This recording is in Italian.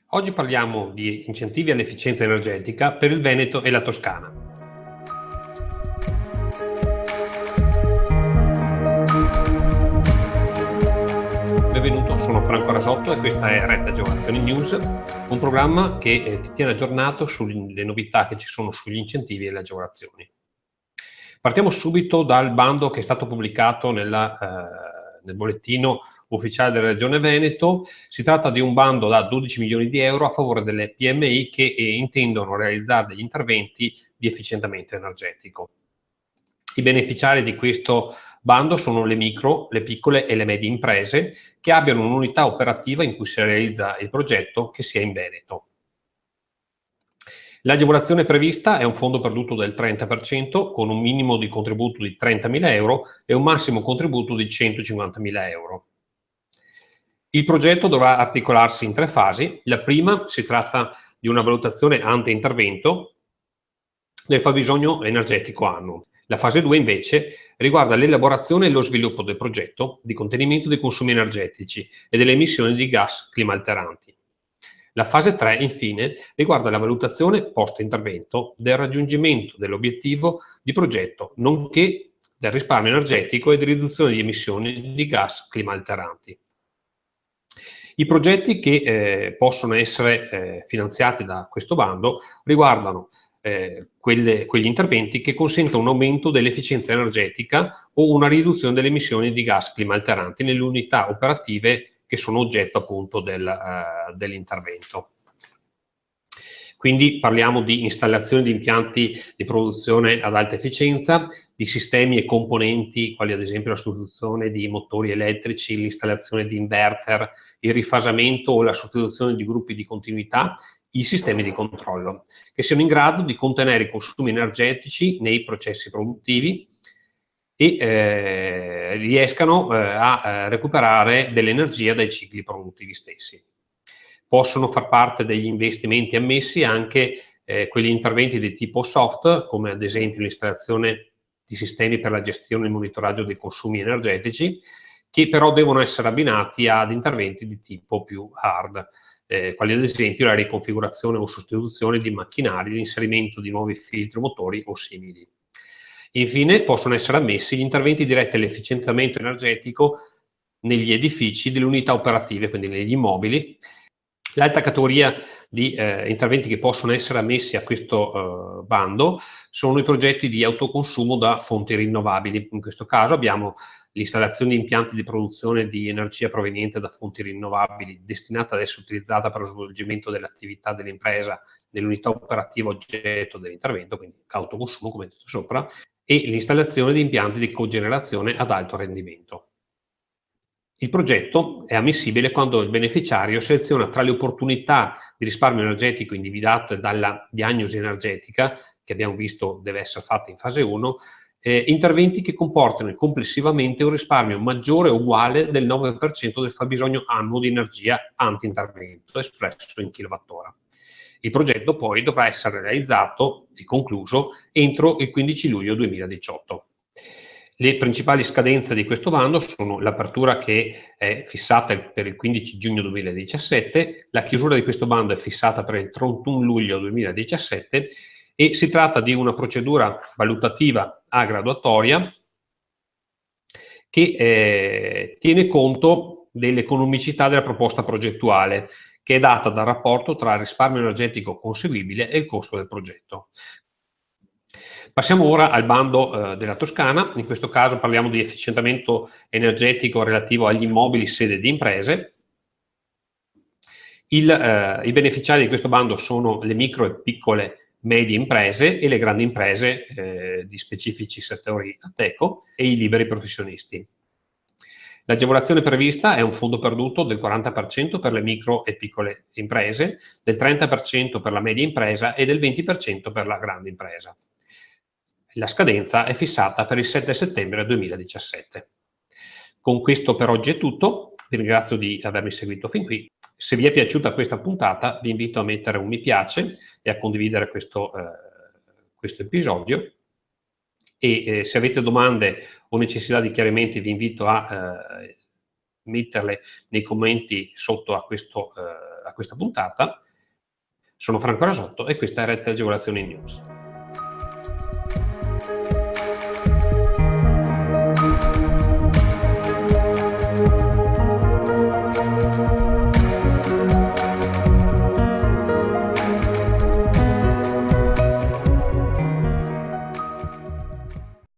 Oggi parliamo di incentivi all'efficienza energetica per il Veneto e la Toscana. Benvenuto, sono Franco Rasotto e questa è Retta Agevolazioni News, un programma che ti tiene aggiornato sulle novità che ci sono sugli incentivi e le agevolazioni. Partiamo subito dal bando che è stato pubblicato nel bollettino ufficiale della Regione Veneto. Si tratta di un bando da 12 milioni di euro a favore delle PMI che intendono realizzare degli interventi di efficientamento energetico. I beneficiari di questo bando sono le micro, le piccole e le medie imprese che abbiano un'unità operativa in cui si realizza il progetto che sia in Veneto. L'agevolazione prevista è un fondo perduto del 30% con un minimo di contributo di 30.000 euro e un massimo contributo di 150.000 euro. Il progetto dovrà articolarsi in 3 fasi. La prima si tratta di una valutazione ante intervento del fabbisogno energetico annuo. La fase 2 invece riguarda l'elaborazione e lo sviluppo del progetto di contenimento dei consumi energetici e delle emissioni di gas climalteranti. La fase 3, infine, riguarda la valutazione post-intervento del raggiungimento dell'obiettivo di progetto, nonché del risparmio energetico e di riduzione di emissioni di gas climalteranti. I progetti che possono essere finanziati da questo bando riguardano quegli interventi che consentono un aumento dell'efficienza energetica o una riduzione delle emissioni di gas climalteranti nelle unità operative che sono oggetto appunto dell'intervento. Quindi parliamo di installazione di impianti di produzione ad alta efficienza, di sistemi e componenti, quali ad esempio la sostituzione di motori elettrici, l'installazione di inverter, il rifasamento o la sostituzione di gruppi di continuità, i sistemi di controllo, che siano in grado di contenere i consumi energetici nei processi produttivi e riescano a recuperare dell'energia dai cicli produttivi stessi. Possono far parte degli investimenti ammessi anche quegli interventi di tipo soft, come ad esempio l'installazione di sistemi per la gestione e il monitoraggio dei consumi energetici, che però devono essere abbinati ad interventi di tipo più hard, quali ad esempio la riconfigurazione o sostituzione di macchinari, l'inserimento di nuovi filtri motori o simili. Infine possono essere ammessi gli interventi diretti all'efficientamento energetico negli edifici delle unità operative, quindi negli immobili. L'altra categoria di interventi che possono essere ammessi a questo bando sono i progetti di autoconsumo da fonti rinnovabili. In questo caso abbiamo l'installazione di impianti di produzione di energia proveniente da fonti rinnovabili destinata ad essere utilizzata per lo svolgimento dell'attività dell'impresa nell'unità operativa oggetto dell'intervento, quindi autoconsumo come detto sopra, e l'installazione di impianti di cogenerazione ad alto rendimento. Il progetto è ammissibile quando il beneficiario seleziona tra le opportunità di risparmio energetico individuate dalla diagnosi energetica, che abbiamo visto deve essere fatta in fase 1, interventi che comportano complessivamente un risparmio maggiore o uguale del 9% del fabbisogno annuo di energia anti-intervento espresso in kilowattora. Il progetto poi dovrà essere realizzato e concluso entro il 15 luglio 2018. Le principali scadenze di questo bando sono l'apertura che è fissata per il 15 giugno 2017, la chiusura di questo bando è fissata per il 31 luglio 2017 e si tratta di una procedura valutativa a graduatoria che tiene conto dell'economicità della proposta progettuale, che è data dal rapporto tra il risparmio energetico conseguibile e il costo del progetto. Passiamo ora al bando della Toscana. In questo caso parliamo di efficientamento energetico relativo agli immobili sede di imprese. I beneficiari di questo bando sono le micro e piccole medie imprese e le grandi imprese di specifici settori ATECO e i liberi professionisti. L'agevolazione prevista è un fondo perduto del 40% per le micro e piccole imprese, del 30% per la media impresa e del 20% per la grande impresa. La scadenza è fissata per il 7 settembre 2017. Con questo per oggi è tutto, vi ringrazio di avermi seguito fin qui. Se vi è piaciuta questa puntata vi invito a mettere un mi piace e a condividere questo episodio e se avete domande o necessità di chiarimenti vi invito a metterle nei commenti sotto a questo a questa puntata. Sono Franco Rasotto e questa è Rete Agevolazioni News.